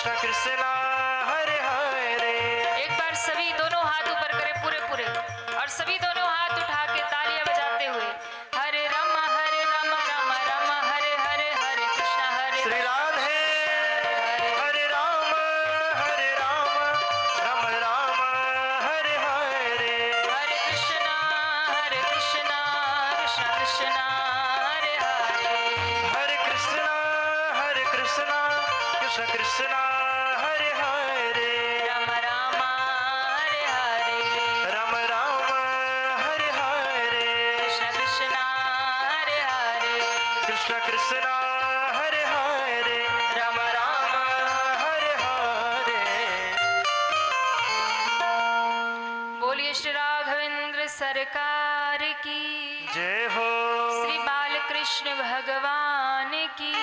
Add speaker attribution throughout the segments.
Speaker 1: कृष्ण कृष्ण हरे हरे।
Speaker 2: एक बार सभी दोनों हाथ ऊपर करें पूरे पूरे, और सभी दोनों हाथ उठा के तालियां बजाते हुए हरे राम राम राम हरे हरे, हरे कृष्ण हरे
Speaker 1: श्री राधे हरे राम राम राम हरे हरे।
Speaker 2: हरे कृष्ण कृष्ण कृष्ण हरे हरे।
Speaker 1: हरे कृष्ण कृष्ण कृष्ण हरे हरे।
Speaker 2: राम राम हरे हरे,
Speaker 1: राम राम हरे हरे।
Speaker 2: कृष्ण कृष्ण हरे हरे,
Speaker 1: कृष्ण कृष्ण हरे हरे। राम राम हरे हरे।
Speaker 2: बोलिए श्री राघवेंद्र सरकार की,
Speaker 1: जय हो।
Speaker 2: श्री बालकृष्ण भगवान की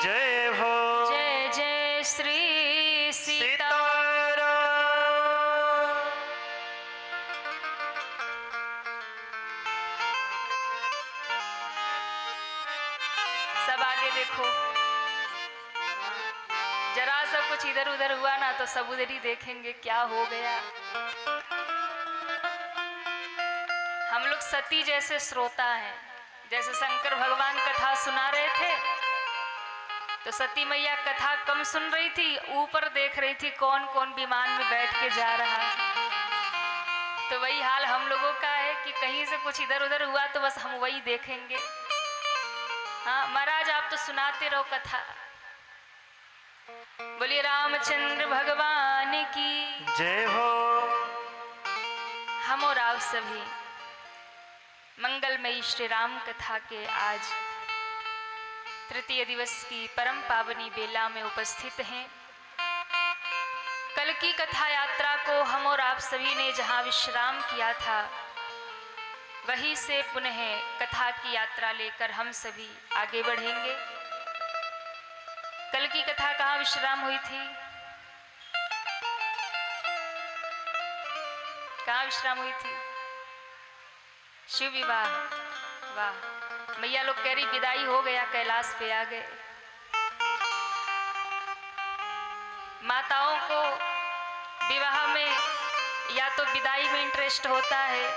Speaker 1: जय हो।
Speaker 2: जय जय श्री सीता।
Speaker 1: सीताराम।
Speaker 2: सब आगे देखो, जरा सा कुछ इधर उधर हुआ ना तो सब उधर ही देखेंगे क्या हो गया। हम लोग सती जैसे श्रोता हैं। जैसे शंकर भगवान कथा सुना रहे थे तो सती मैया कथा कम सुन रही थी, ऊपर देख रही थी कौन कौन विमान में बैठ के जा रहा है। तो वही हाल हम लोगों का है कि कहीं से कुछ इधर उधर हुआ तो बस हम वही देखेंगे। हाँ महाराज, आप तो सुनाते रहो कथा। बोलिए रामचंद्र भगवान की
Speaker 1: जय हो।
Speaker 2: हम और आप सभी मंगलमयी श्री राम कथा के आज तृतीय दिवस की परम पावनी बेला में उपस्थित हैं। कल की कथा यात्रा को हम और आप सभी ने जहां विश्राम किया था, वहीं से पुनः कथा की यात्रा लेकर हम सभी आगे बढ़ेंगे। कल की कथा कहाँ विश्राम हुई थी? कहाँ विश्राम हुई थी? शिव विवाह। वाह, मैया लोग कह रही विदाई हो गया, कैलाश पे आ गए। माताओं को विवाह में या तो विदाई में इंटरेस्ट होता है,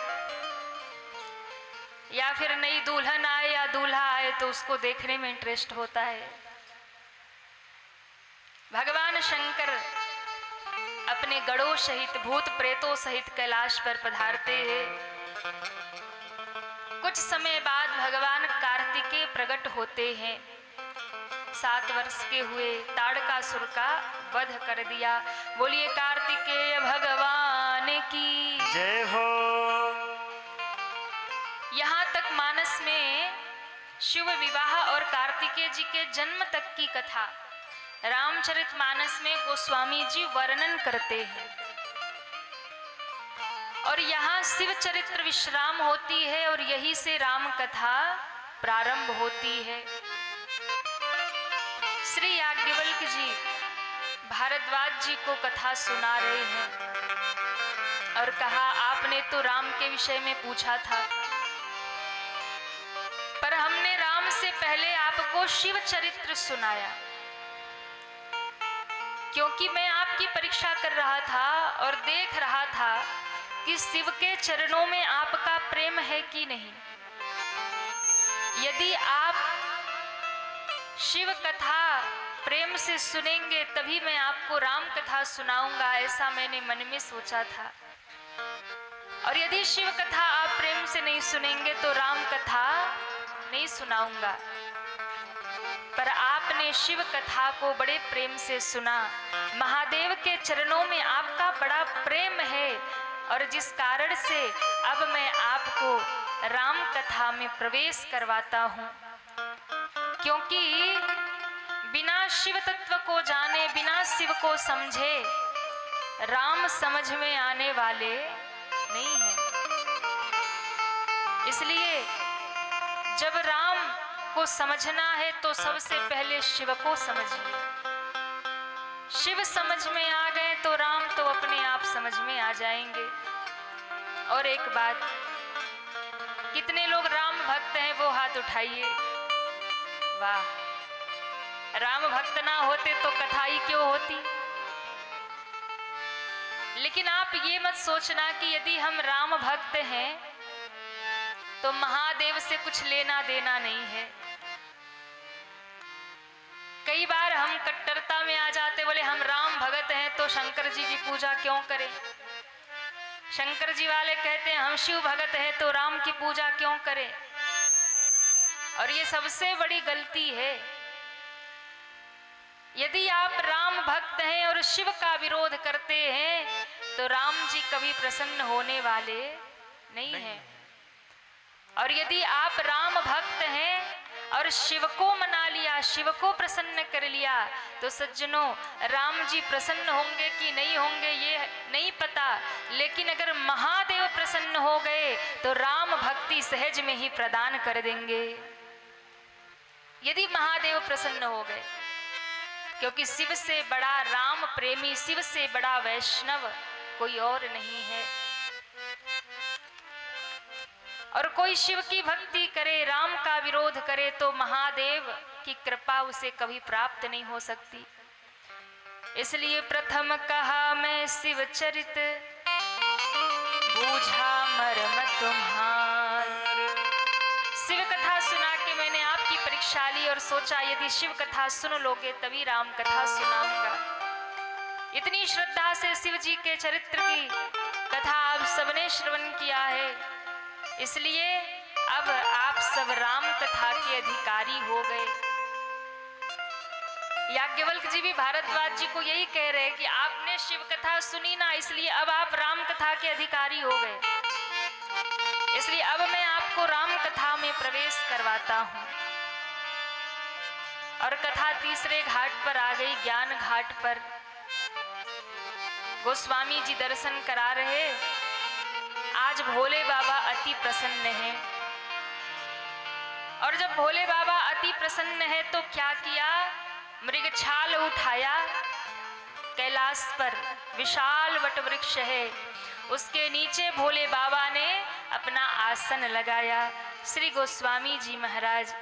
Speaker 2: या फिर नई दुल्हन आए या दूल्हा आए तो उसको देखने में इंटरेस्ट होता है। भगवान शंकर अपने गणों सहित भूत प्रेतों सहित कैलाश पर पधारते हैं। कुछ समय बाद भगवान कार्तिकेय प्रकट होते हैं। 7 वर्ष के हुए ताड़कासुर का वध कर दिया। बोलिए कार्तिकेय भगवान की
Speaker 1: जय हो।
Speaker 2: यहाँ तक मानस में शिव विवाह और कार्तिकेय जी के जन्म तक की कथा रामचरितमानस में गोस्वामी जी वर्णन करते हैं, और यहाँ शिव चरित्र विश्राम होती है और यही से राम कथा प्रारंभ होती है। श्री याज्ञवल्क्य जी भारद्वाज जी को कथा सुना रहे हैं और कहा, आपने तो राम के विषय में पूछा था, पर हमने राम से पहले आपको शिव चरित्र सुनाया, क्योंकि मैं आपकी परीक्षा कर रहा था और देख रहा था कि शिव के चरणों में आपका प्रेम है कि नहीं। यदि आप शिव कथा प्रेम से सुनेंगे तभी मैं आपको राम कथा सुनाऊंगा, ऐसा मैंने मन में सोचा था। और यदि शिव कथा आप प्रेम से नहीं सुनेंगे तो राम कथा नहीं सुनाऊंगा। पर आपने शिव कथा को बड़े प्रेम से सुना, महादेव के चरणों में आपका बड़ा प्रेम है, और जिस कारण से अब मैं आपको राम कथा में प्रवेश करवाता हूँ। क्योंकि बिना शिव तत्व को जाने, बिना शिव को समझे राम समझ में आने वाले नहीं हैं। इसलिए जब राम को समझना है तो सबसे पहले शिव को समझिए। शिव समझ में आ गए तो राम तो अपने आप समझ में आ जाएंगे। और एक बात, कितने लोग राम भक्त हैं वो हाथ उठाइए। वाह, राम भक्त ना होते तो कथा ही क्यों होती। लेकिन आप ये मत सोचना कि यदि हम राम भक्त हैं तो महादेव से कुछ लेना देना नहीं है। कई बार हम कट्टरता में आ जाते, बोले हम राम भगत हैं तो शंकर जी की पूजा क्यों करें। शंकर जी वाले कहते हैं हम शिव भगत हैं तो राम की पूजा क्यों करें। और ये सबसे बड़ी गलती है। यदि आप राम भक्त हैं और शिव का विरोध करते हैं तो राम जी कभी प्रसन्न होने वाले नहीं हैं। और यदि आप राम भक्त हैं और शिव को मना लिया, शिव को प्रसन्न कर लिया, तो सज्जनों राम जी प्रसन्न होंगे कि नहीं होंगे ये नहीं पता, लेकिन अगर महादेव प्रसन्न हो गए तो राम भक्ति सहज में ही प्रदान कर देंगे। यदि महादेव प्रसन्न हो गए, क्योंकि शिव से बड़ा राम प्रेमी, शिव से बड़ा वैष्णव कोई और नहीं है। और कोई शिव की भक्ति करे, राम का विरोध करे तो महादेव की कृपा उसे कभी प्राप्त नहीं हो सकती। इसलिए प्रथम कहा मैं शिव चरित, बूझा मर्म तुम्हार। शिव कथा सुना के मैंने आपकी परीक्षा ली और सोचा यदि शिव कथा सुन लोगे तभी राम कथा सुनाऊंगा। इतनी श्रद्धा से शिव जी के चरित्र की कथा आप सबने श्रवण किया है, इसलिए अब आप सब राम कथा के अधिकारी हो गए। याज्ञवल्क्य जी भी भारद्वाज जी को यही कह रहे कि आपने शिव कथा सुनी ना, इसलिए अब आप राम कथा के अधिकारी हो गए। इसलिए अब मैं आपको राम कथा में प्रवेश करवाता हूं। और कथा तीसरे घाट पर आ गई, ज्ञान घाट पर। गोस्वामी जी दर्शन करा रहे। आज भोले बाबा अति प्रसन्न हैं। और जब भोले बाबा अति प्रसन्न है तो क्या किया, मृगछाल उठाया। कैलाश पर विशाल वटवृक्ष है, उसके नीचे भोले बाबा ने अपना आसन लगाया। श्री गोस्वामी जी महाराज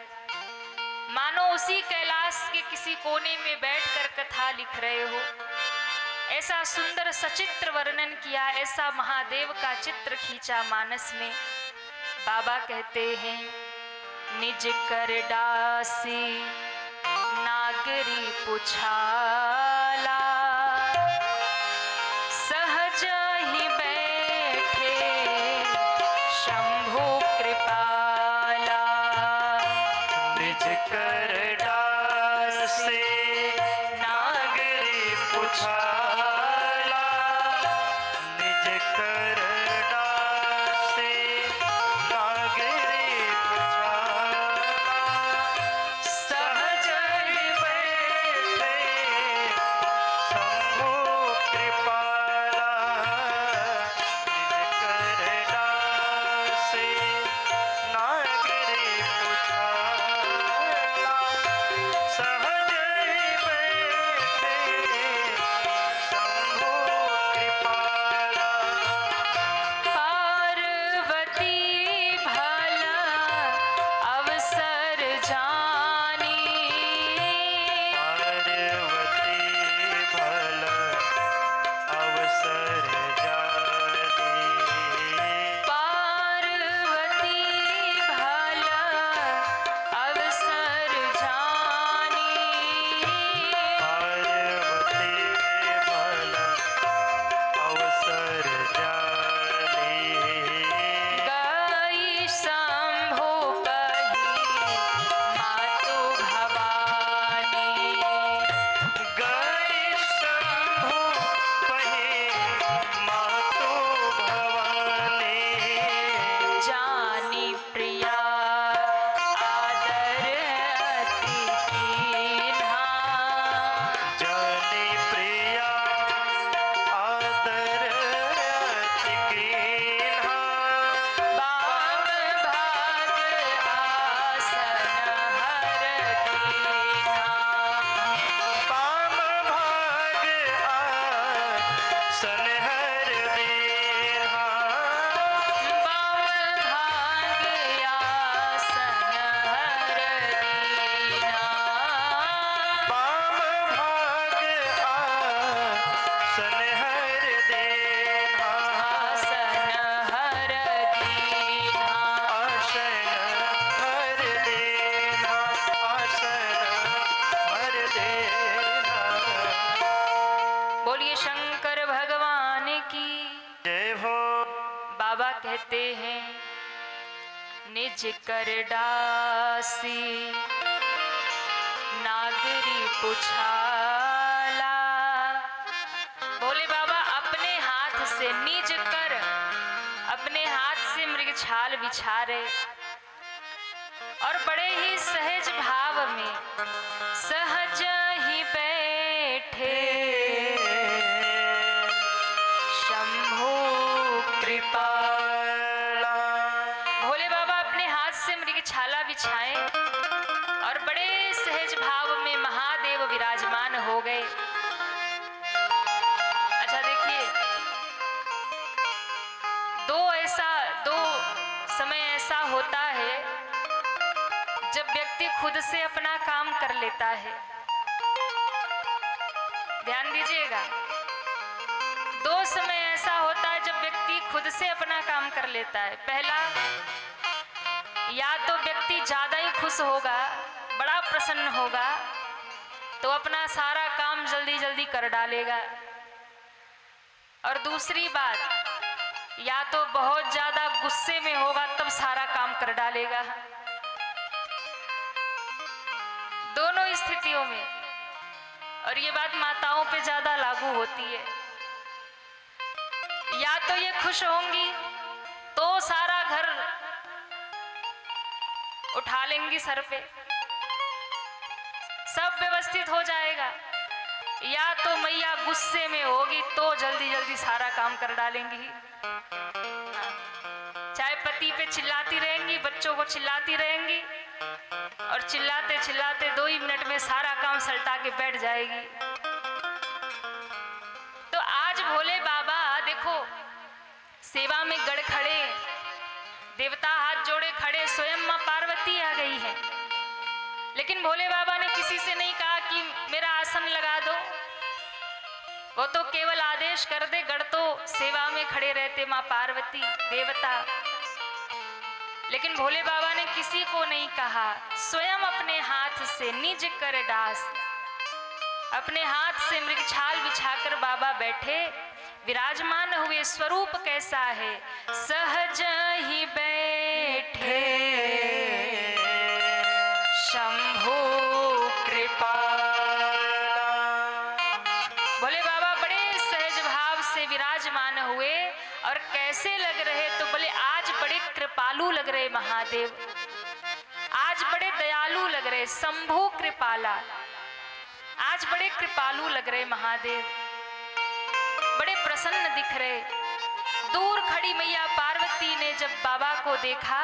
Speaker 2: मानो उसी कैलाश के किसी कोने में बैठकर कथा लिख रहे हो। ऐसा सुंदर सचित्र वर्णन किया, ऐसा महादेव का चित्र खींचा मानस में। बाबा कहते हैं निज कर डासी नागरी पुछाला, सहज ही बैठे शंभु कृपाला।
Speaker 1: निज कर डासे नागरी पुछाला, निज कर डासे नागरी पुछाला, सहज ही बैठे शंभु कृपाला। निज कर डासे नागरी पुछाला,
Speaker 2: निज कर डासी नागरी पुछाला। भोले बाबा अपने हाथ से निज कर, अपने हाथ से मृग छाल बिछा रहे और बड़े ही सहज भाव में सहज ही बैठे शंभु कृपाला। भोले बाबा अपने हाथ से मृग छाला बिछाए और बड़े सहज भाव में महादेव विराजमान हो गए। अच्छा देखिए, दो समय ऐसा होता है जब व्यक्ति खुद से अपना काम कर लेता है। ध्यान दीजिएगा, दो समय ऐसा होता है जब व्यक्ति खुद से अपना काम कर लेता है। पहला, या तो व्यक्ति ज्यादा ही खुश होगा, बड़ा प्रसन्न होगा, तो अपना सारा काम जल्दी जल्दी कर डालेगा। और दूसरी बात, या तो बहुत ज्यादा गुस्से में होगा तब सारा काम कर डालेगा। दोनों स्थितियों में, और ये बात माताओं पे ज्यादा लागू होती है, या तो ये खुश होंगी तो सारा घर उठा लेंगी सर पे, सब व्यवस्थित हो जाएगा, या तो मैया गुस्से में होगी तो जल्दी जल्दी सारा काम कर डालेंगी। चाहे पति पे चिल्लाती रहेंगी, बच्चों को चिल्लाती रहेंगी और चिल्लाते चिल्लाते 2 ही मिनट में सारा काम सल्टा के बैठ जाएगी। तो आज भोले बाबा देखो सेवा में गड़ खड़े, देवता हाथ जोड़े खड़े, स्वयं मां पार्वती आ गई है। लेकिन भोले बाबा ने किसी से नहीं कहा कि मेरा आसन लगा दो, वो तो केवल आदेश कर दे, गढ़ तो सेवा में खड़े रहते मां पार्वती देवता। लेकिन भोले बाबा ने किसी को नहीं कहा, स्वयं अपने हाथ से निज कर डास, अपने हाथ से मृग छाल बिछाकर बाबा बैठे, विराजमान हुए। स्वरूप कैसा है, सहज ही बैठे शंभु कृपाला। भोले बाबा बड़े सहज भाव से विराजमान हुए और कैसे लग रहे, तो बोले आज बड़े कृपालु लग रहे महादेव, आज बड़े दयालु लग रहे, शंभु कृपाला, आज बड़े कृपालु लग रहे महादेव, बड़े प्रसन्न दिख रहे। दूर खड़ी मैया पार्वती ने जब बाबा को देखा,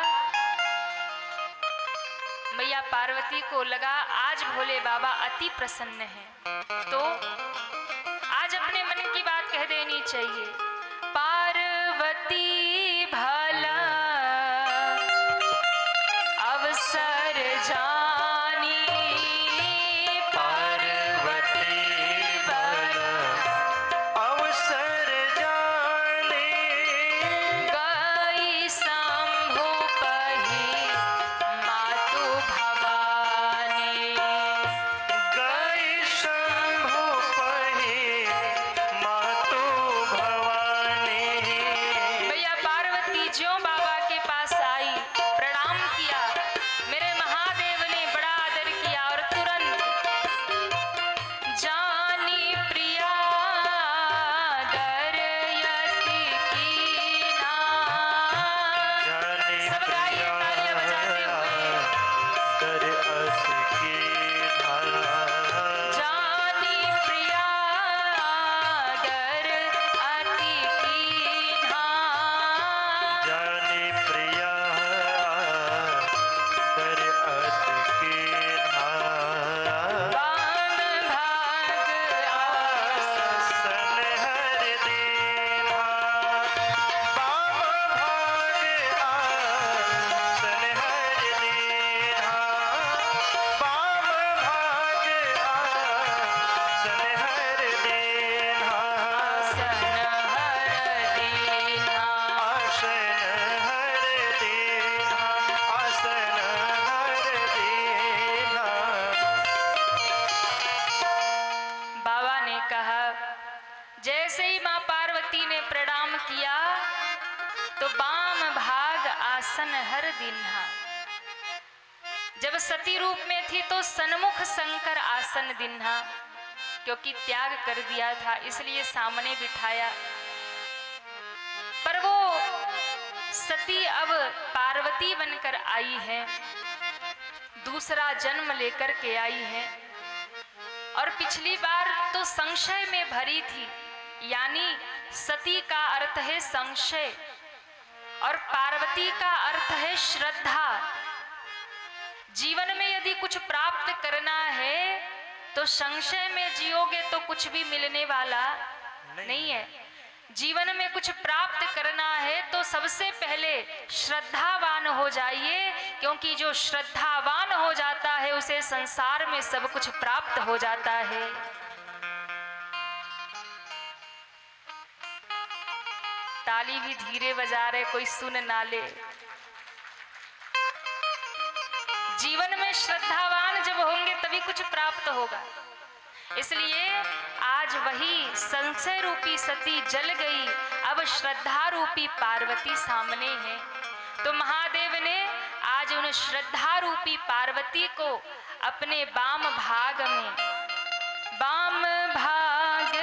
Speaker 2: मैया पार्वती को लगा आज भोले बाबा अति प्रसन्न हैं, तो आज अपने मन की बात कह देनी चाहिए। पार्वती भला अवसर जानी,
Speaker 1: पार्वती भला अवसर जाने,
Speaker 2: गई शंभु पही मातु भवानी,
Speaker 1: गई शंभु पही मातु भवानी।
Speaker 2: भैया पार्वती ज्यों बाबा के पास आई, प्रणाम किया, मेरे महादेव ने बड़ा आदर किया और तुरंत जानी प्रिया दरयति कीना।
Speaker 1: जाने
Speaker 2: सब गाइए तालियां बजाते हुए।
Speaker 1: कर अस कीन्हा,
Speaker 2: जानी प्रिया दरयति कीना।
Speaker 1: जाने प्रिया कर अस कीन्हा।
Speaker 2: बाम भाग
Speaker 1: आसन हर देना, बाम भाग आसन हर देना, बाम भाग आसन हर देना,
Speaker 2: आसन हर दीना।
Speaker 1: आसन हर देना, आसन हर देना।
Speaker 2: बाबा ने कहा, जैसे ही मां पार्वती ने प्रणाम किया तो बाम भाग आसन हर दिन्हा, जब सती रूप में थी तो सन्मुख शंकर आसन दिन्हा, क्योंकि त्याग कर दिया था इसलिए सामने बिठाया। पर वो सती अब पार्वती बनकर आई है, दूसरा जन्म लेकर के आई है। और पिछली बार तो संशय में भरी थी, यानी सती का अर्थ है संशय और पार्वती का अर्थ है श्रद्धा। जीवन में यदि कुछ प्राप्त करना है तो संशय में जियोगे तो कुछ भी मिलने वाला नहीं है। जीवन में कुछ प्राप्त करना है तो सबसे पहले श्रद्धावान हो जाइए, क्योंकि जो श्रद्धावान हो जाता है उसे संसार में सब कुछ प्राप्त हो जाता है। ताली भी धीरे बजा रहे, कोई सुन ना ले। जीवन में श्रद्धावान जब होंगे तभी कुछ प्राप्त होगा। इसलिए आज वही संशय रूपी सती जल गई, अब श्रद्धा रूपी पार्वती सामने है। तो महादेव ने आज उन श्रद्धा रूपी पार्वती को अपने वाम भाग में, वाम भाग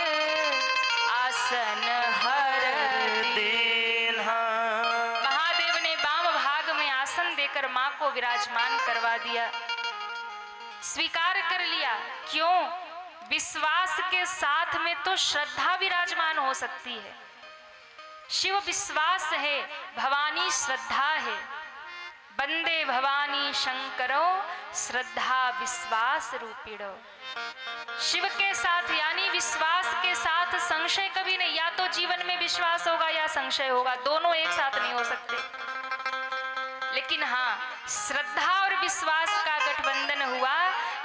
Speaker 2: आसन हर
Speaker 1: दीन्हा।
Speaker 2: महादेव ने वाम भाग में आसन देकर मां को विराजमान करवा दिया। स्वीकार कर लिया, क्यों? विश्वास के साथ में तो श्रद्धा विराजमान हो सकती है। शिव विश्वास है, भवानी श्रद्धा है। वंदे भवानी शंकरो श्रद्धा विश्वास रूपिणो। शिव के साथ यानी विश्वास के साथ संशय कभी नहीं। या तो जीवन में विश्वास होगा या संशय होगा, दोनों एक साथ नहीं हो सकते। लेकिन हाँ, श्रद्धा और विश्वास का गठबंधन हुआ,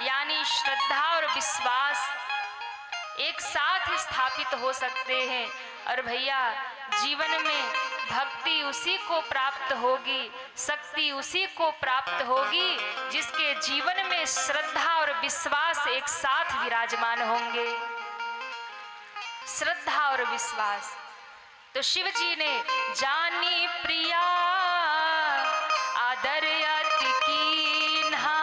Speaker 2: यानी श्रद्धा और विश्वास एक साथ स्थापित हो सकते हैं। और भैया, जीवन में भक्ति उसी को प्राप्त होगी, शक्ति उसी को प्राप्त होगी जिसके जीवन में श्रद्धा और विश्वास एक साथ विराजमान होंगे। श्रद्धा और विश्वास। तो शिव जी ने जानी प्रिया आदर अति कीन्हा,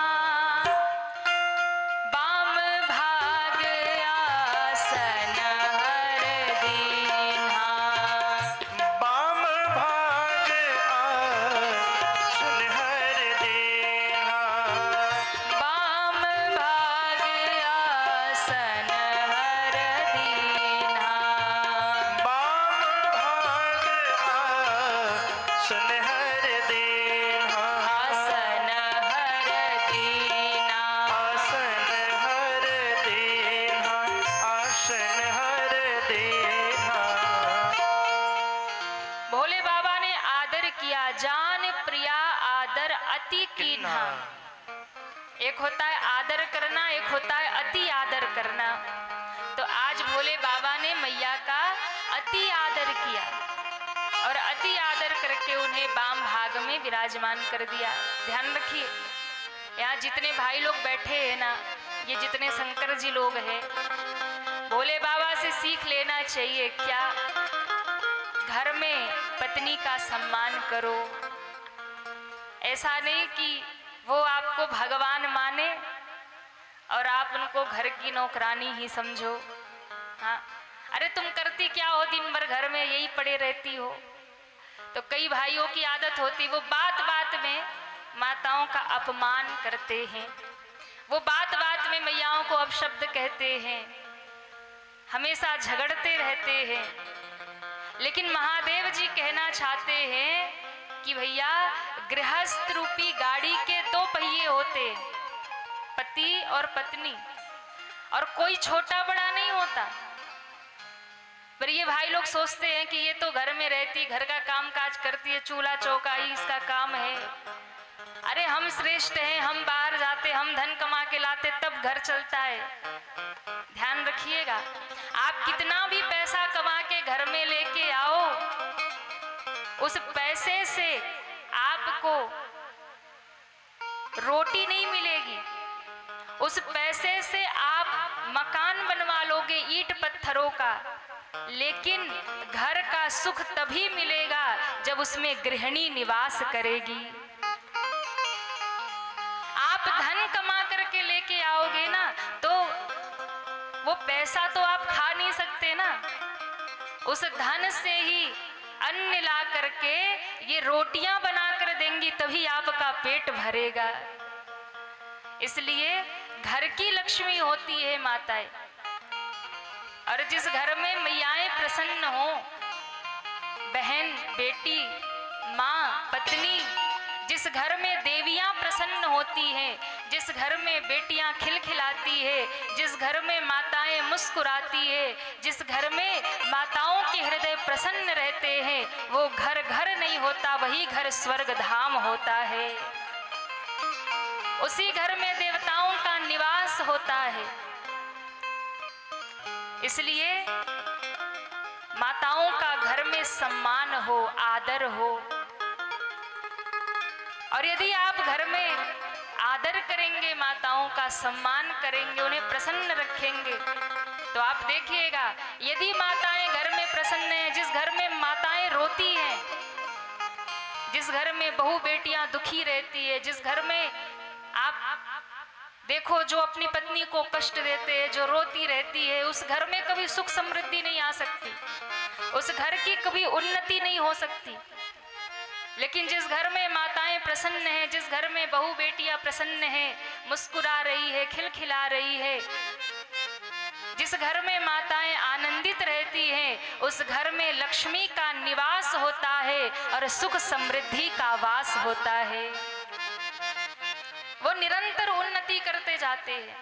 Speaker 2: वाम भाग आसन हर दीन्हा।
Speaker 1: वाम भाग आसन हर दीन्हा।
Speaker 2: वाम भाग आसन हर दीन्हा।
Speaker 1: वाम भाग आसन हर दीन्हा।
Speaker 2: आसन हर दीन्हा।
Speaker 1: आसन हर दीन्हा। आसन हर दीन्हा।
Speaker 2: भोले बाबा ने आदर किया, जान प्रिया आदर अति कीन्हा। एक होता है आदर करना, एक होता है अति आदर करना। तो आज भोले बाबा ने मैया का अति आदर किया और अति आदर करके उन्हें वाम भाग में विराजमान कर दिया। ध्यान रखिए, यहाँ जितने भाई लोग बैठे हैं ना, ये जितने शंकर जी लोग हैं, भोले बाबा से सीख लेना चाहिए। क्या? घर में पत्नी का सम्मान करो। ऐसा नहीं कि वो आपको भगवान माने और आप उनको घर की नौकरानी ही समझो। हाँ, अरे तुम करती क्या हो, दिन भर घर में यही पड़े रहती हो। तो कई भाइयों की आदत होती, वो बात बात में माताओं का अपमान करते हैं, वो बात बात में मैयाओं को अपशब्द कहते हैं, हमेशा झगड़ते रहते हैं। लेकिन महादेव जी कहना चाहते हैं कि भैया, गृहस्थ रूपी गाड़ी के दो पहिए होते, पति और पत्नी, और कोई छोटा बड़ा नहीं होता। पर ये भाई लोग सोचते हैं कि ये तो घर में रहती, घर का काम काज करती है, चूल्हा चौका ही इसका काम है। अरे हम श्रेष्ठ हैं, हम बाहर जाते, हम धन कमा के लाते, तब घर चलता है। ध्यान रखिएगा, आप कितना भी पैसा कमा के घर में लेके आओ, उस पैसे से आपको रोटी नहीं मिलेगी। उस पैसे से आप मकान बनवा लोगे ईंट पत्थरों का, लेकिन घर का सुख तभी मिलेगा जब उसमें गृहिणी निवास करेगी। आप पैसा तो आप खा नहीं सकते ना, उस धन से ही अन्न ला करके ये रोटियां बनाकर देंगी तभी आपका पेट भरेगा। इसलिए घर की लक्ष्मी होती है माताएं, और जिस घर में मैयाएं प्रसन्न हो, बहन, बेटी, माँ, पत्नी, जिस घर में देवियां प्रसन्न होती हैं, जिस घर में बेटियां खिलखिलाती है, जिस घर में माताएं मुस्कुराती है, जिस घर में माताओं के हृदय प्रसन्न रहते हैं, वो घर घर नहीं होता, वही घर स्वर्ग धाम होता है। उसी घर में देवताओं का निवास होता है। इसलिए माताओं का घर में सम्मान हो, आदर हो, और यदि आप घर में आदर करेंगे, माताओं का सम्मान करेंगे, उन्हें प्रसन्न रखेंगे, तो आप देखिएगा यदि माताएं घर में प्रसन्न हैं, जिस घर में माताएं रोती हैं, जिस घर में बहू बेटियां दुखी रहती है, जिस घर में आप देखो जो अपनी पत्नी को कष्ट देते हैं, जो रोती रहती है, उस घर में कभी सुख समृद्धि नहीं आ सकती, उस घर की कभी उन्नति नहीं हो सकती। लेकिन जिस घर में माताएं प्रसन्न हैं, जिस घर में बहू बेटियां प्रसन्न हैं, मुस्कुरा रही है, खिलखिला रही है, जिस घर में माताएं आनंदित रहती हैं, उस घर में लक्ष्मी का निवास होता है और सुख समृद्धि का वास होता है। वो निरंतर उन्नति करते जाते हैं,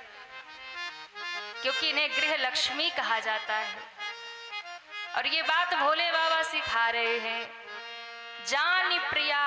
Speaker 2: क्योंकि इन्हें गृह लक्ष्मी कहा जाता है। और ये बात भोले बाबा सिखा रहे हैं, जानी प्रिया